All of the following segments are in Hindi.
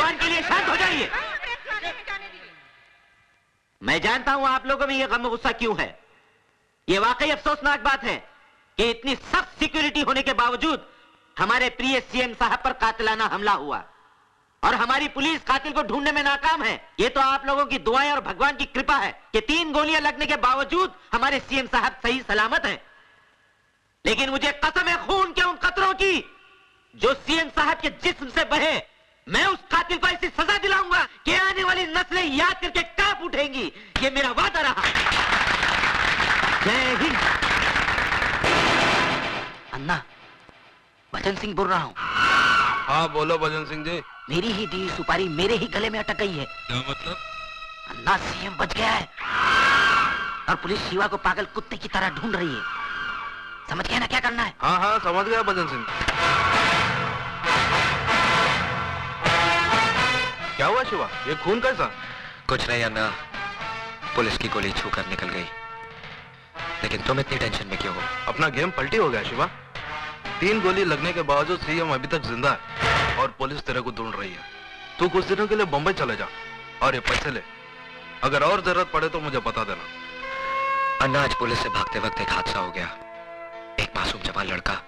भगवान के लिए शांत हो जाइए। मैं जानता हूं आप लोगों में ये गम गुस्सा क्यों है। ये वाकई अफसोसनाक बात है कि इतनी सख्त सिक्योरिटी होने के बावजूद हमारे प्रिय सीएम साहब पर कातिलाना हमला हुआ और हमारी पुलिस कातिल को ढूंढने में नाकाम है। ये तो आप लोगों की दुआएं और भगवान की कृपा है कि 3 गोलियां लगने के बावजूद हमारे सीएम साहब सही सलामत हैं। लेकिन मुझे कसम है खून के उन कतरों की जो सीएम साहब के जिस्म से बहे। मैं उस कातिल को ऐसी सजा दिलाऊंगा कि आने वाली नस्लें याद करके कांप उठेंगी। ये मेरा वादा रहा। जय हिंद। अन्ना, भजन सिंह बोल रहा हूँ। हाँ बोलो भजन सिंह जी। मेरी ही दी सुपारी मेरे ही गले में अटक गई है। क्या मतलब? अन्ना, सीएम बच गया है और पुलिस शिवा को पागल कुत्ते की तरह ढूंढ रही है। समझ गया ना क्या करना है? हाँ हाँ समझ गया भजन सिंह। क्या हुआ शिवा, ये खून कैसा? कुछ नहीं अन्ना, पुलिस की गोली छू कर निकल गई। लेकिन तुम इतनी टेंशन में क्यों हो? अपना गेम पलटी हो गया शिवा। 3 गोली लगने के बावजूद सीएम अभी तक जिंदा है और पुलिस तेरे को ढूंढ रही है। तू कुछ दिनों के लिए बम्बई चले जा और ये पैसे ले। अगर और जरूरत पड़े तो मुझे बता देना। अन्ना, आज पुलिस से भागते वक्त एक हादसा हो गया। एक मासूम जवान लड़का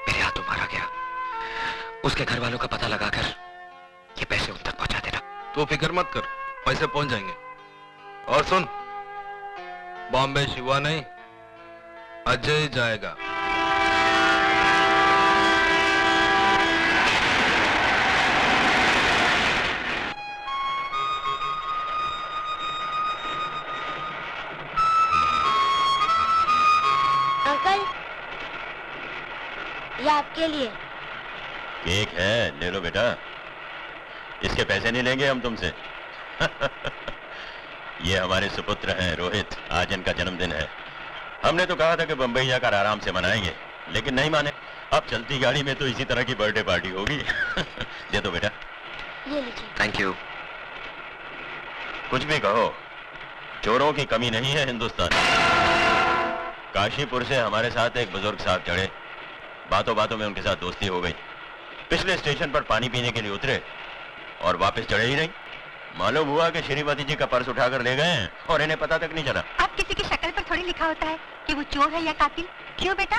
मेरे हाथों मारा गया। उसके घर वालों का पता लगाकर ये पैसे उन तक पहुंचा देना। तू फिक्र मत कर, पैसे पहुंच जाएंगे। और सुन, बॉम्बे शिवा नहीं, अजय जाएगा। अंकल, ये आपके लिए। केक है, ले लो बेटा। इसके पैसे नहीं लेंगे हम तुमसे। ये हमारे सुपुत्र हैं रोहित, आज इनका जन्मदिन है। हमने तो कहा था कि बंबई जाकर आराम से मनाएंगे, लेकिन नहीं माने। अब चलती गाड़ी में तो इसी तरह की बर्थडे पार्टी होगी। दे दो बेटा। ये लीजिए। Thank you. कुछ भी कहो, चोरों की कमी नहीं है हिंदुस्तान। काशीपुर से हमारे साथ एक बुजुर्ग साहब चढ़े, बातों बातों में उनके साथ दोस्ती हो गई। पिछले स्टेशन पर पानी पीने के लिए उतरे और वापस चढ़े ही नहीं। मालूम हुआ कि श्रीमती जी का पर्स उठाकर ले गए हैं और इन्हें पता तक नहीं चला। अब किसी की शक्ल पर थोड़ी लिखा होता है कि वो चोर है या कातिल। क्यों बेटा?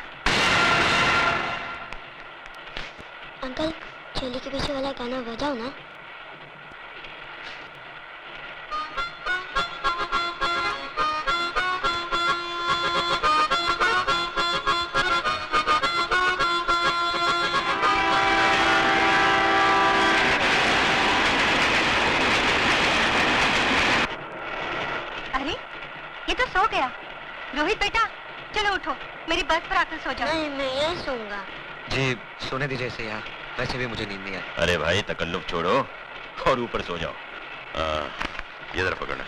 अंकल, चोली के पीछे वाला गाना बजाओ ना। सो गया। रोहित बेटा, चलो उठो, मेरी बस पर आकर सो जाओ। नहीं, मैं यहीं सोऊंगा। जी सोने दीजिए इसे यहाँ, वैसे भी मुझे नींद नहीं आई। अरे भाई, तकल्लुफ छोड़ो और ऊपर सो जाओ। ये जरा पकड़ना।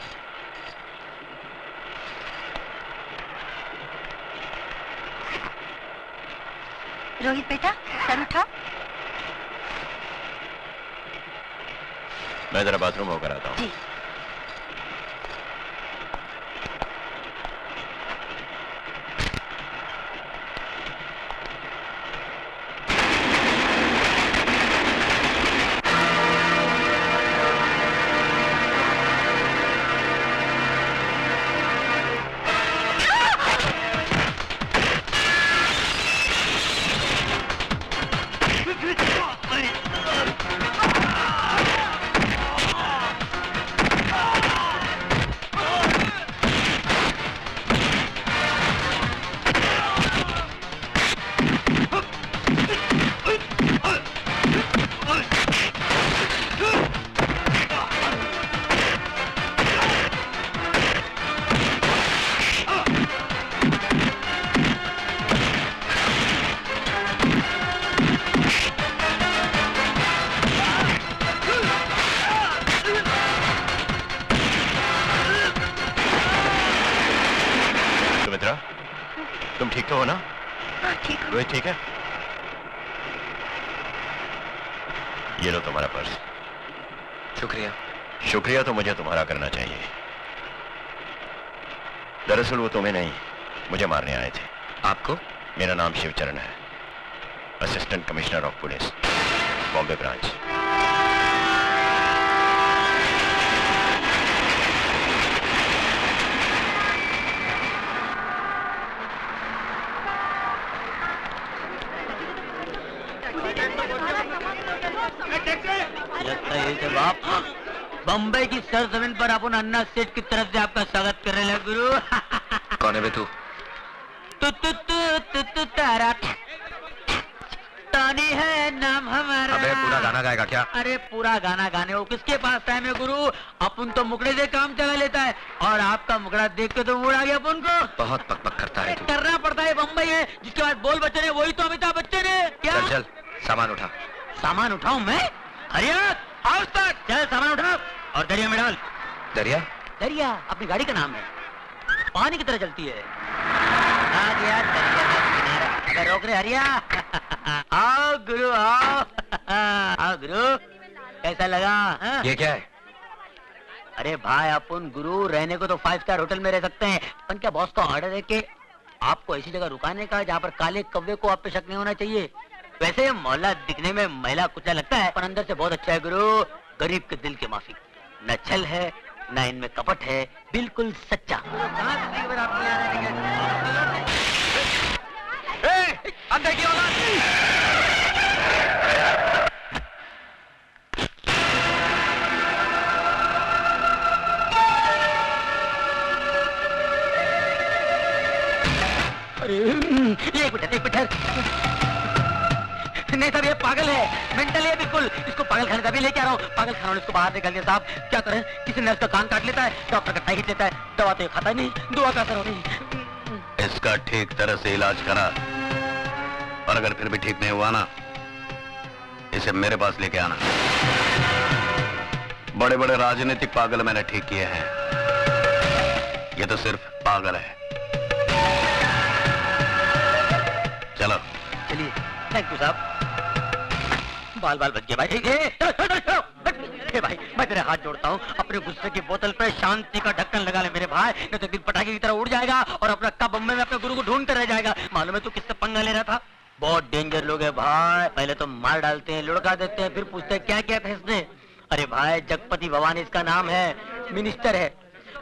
रोहित बेटा, सर उठाओ। मैं जरा बाथरूम होकर आता हूँ। जी। तुम ठीक तो हो ना? हाँ ठीक हूँ। रोहित ठीक है? ये लो तुम्हारा पर्स। शुक्रिया। शुक्रिया तो मुझे तुम्हारा करना चाहिए। दरअसल वो तुम्हें नहीं, मुझे मारने आए थे। आपको? मेरा नाम शिवचरण है, assistant commissioner of police, Bombay branch. ऐसे बाप बम्बई की सरजमीन पर अपन अन्ना सेठ की तरफ से आपका स्वागत कर रहे हैं गुरु। कौन है बे तू? तू तारा तानी है नाम हमारा। अबे पूरा गाना गाएगा क्या? अरे पूरा गाना गाने वो किसके पास टाइम है गुरु? अपन तो मुकड़े से काम चला लेता है और आपका मुकड़ा देख के तो मूड आ गया अपन को। बहुत पक करता है तू। करना पड़ता है, बम्बई है जिसके बाद बोल बच्चन है वही तो अमिताभ बच्चन है क्या? चल सामान उठा। सामान उठाऊं मैं? हरिया आओ तक चल सामान उठाओ और दरिया में डाल। दरिया? दरिया अपनी गाड़ी का नाम है, पानी की तरह चलती है। आ गया दरिया का किनारा। अगर रोक रहे हरिया आओ गुरु आओ। आओ गुरु, कैसा लगा हाँ? ये क्या है? अरे भाई अपन गुरु रहने को तो 5 स्टार होटल में रह सकते हैं, पर क्या बॉस का ऑर्डर है कि आपको ऐसी जगह रुकाने का जहाँ पर काले कौवे को आप पे शक नहीं होना चाहिए। वैसे मोहल्ला दिखने में महिला कुचला लगता है पर अंदर से बहुत अच्छा है गुरु। गरीब के दिल के माफी, न छल है न इनमें कपट है, बिल्कुल सच्चा। अंदर की औलाद! अरे एक मिनट नहीं साहब, ये पागल है, मेंटल है बिल्कुल। इसको पागल खाने तभी लेके आ रहा हूँ। पागल खाना इसको बाहर निकल गया साहब, क्या करें? किसी नर्स का कान काट लेता है, डॉक्टर का टाई खींच लेता है, दवा तो ये खाता नहीं, दुआ का असर हो नहीं। इसका ठीक तरह से इलाज करा और अगर फिर भी ठीक नहीं हुआ ना, इसे मेरे पास लेके आना। बड़े बड़े राजनीतिक पागल मैंने ठीक किए हैं, ये तो सिर्फ पागल है। चलो चलिए, थैंक यू साहब। बाल बाल बच गए भाई। ए भाई मैं तेरे हाथ जोड़ता हूँ, अपने गुस्से की बोतल पे शांति का ढक्कन लगा ले मेरे भाई, नहीं तो दिल पटाखे की तरह उड़ जाएगा और अपना कब बम्बे में अपने गुरु को ढूंढते रह जाएगा। मालूम है तू किससे पंगा ले रहा था? बहुत डेंजर लोग है भाई, पहले तो मार डालते हैं, लुढ़का देते हैं, फिर पूछते हैं क्या क्या फैसले। अरे भाई जगपति भवानी इसका नाम है, मिनिस्टर है,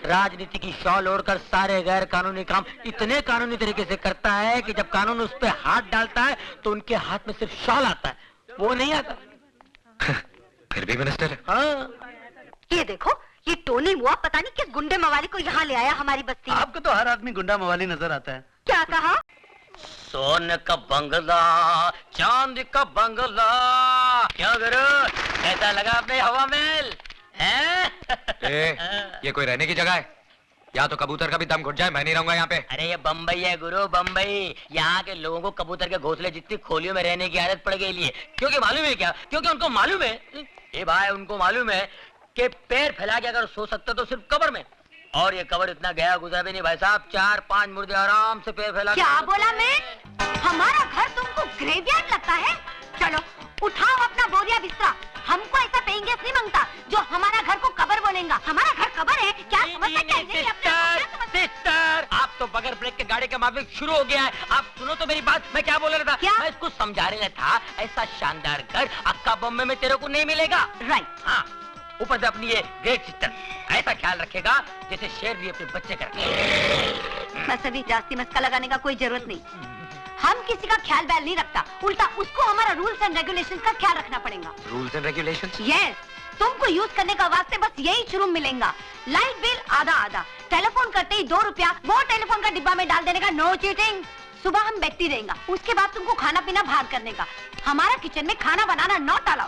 राजनीति की शॉल ओढ़कर सारे गैर कानूनी काम इतने कानूनी तरीके से करता है कि जब कानून उस पर हाथ डालता है तो उनके हाथ में सिर्फ शॉल आता है, वो नहीं आता। फिर भी मिनिस्टर है। हाँ। ये देखो, ये टोनी मुआ पता नहीं किस गुंडे मवाली को यहाँ ले आया हमारी बस्ती में। आपको तो हर आदमी गुंडा मवाली नजर आता है। क्या कहा? सोने का बंगला, चांदी का बंगला, क्या करो? कैसा लगा अपने हवा महल? ये कोई रहने की जगह है? या तो कबूतर का भी दम घुट जाए, मैं नहीं रहूंगा यहाँ पे। अरे ये बम्बई है गुरु, बम्बई। यहाँ के लोगों को कबूतर के घोंसले जितनी खोलियों में रहने की आदत पड़ गई है। क्योंकि मालूम है क्या? क्योंकि उनको मालूम है, ये भाई उनको मालूम है कि पैर फैला के अगर सो सकते तो सिर्फ कब्र में, और ये कब्र इतना गया गुजरा भी नहीं भाई साहब। 4-5 मुर्दे आराम से पैर फैला। क्या बोला मैं? हमारा घर तुमको ग्रेवयार्ड लगता है? चलो उठाओ अपना बोरिया बिस्तरा, हमको ऐसा पेइंग गेस्ट नहीं मांगता जो हमारा घर को कब्र बोलेगा। हमारा घर कब्र है क्या? समझता क्या है? सिस्टर, आप तो बगैर ब्रेक के गाड़ी का माफिक शुरू हो गया है। आप सुनो तो मेरी बात, मैं क्या बोल रहा था? क्या? मैं इसको समझा रहा था, ऐसा शानदार घर अक्का बम्बे में तेरे को नहीं मिलेगा। राइट। हाँ, ऊपर से अपनी ये ग्रेट सिस्टर ऐसा ख्याल रखेगा जैसे शेर भी अपने बच्चे का रखे। बस अभी जास्ती मस्का लगाने का कोई जरूरत नहीं, हम किसी का ख्याल बैल नहीं रखता, उल्टा उसको हमारा रूल्स एंड रेगुलेशंस का ख्याल रखना पड़ेगा। Rules and regulations? यस, तुमको यूज करने का वास्ते बस यही शुरू मिलेगा। लाइट बिल आधा आधा, टेलीफोन करते ही 2 रुपया वो टेलीफोन का डिब्बा में डाल देने का, नो चीटिंग। सुबह हम बैठती रहेगा, उसके बाद तुमको खाना पीना बाहर करने का। हमारा किचन में खाना बनाना नॉट अलाउड।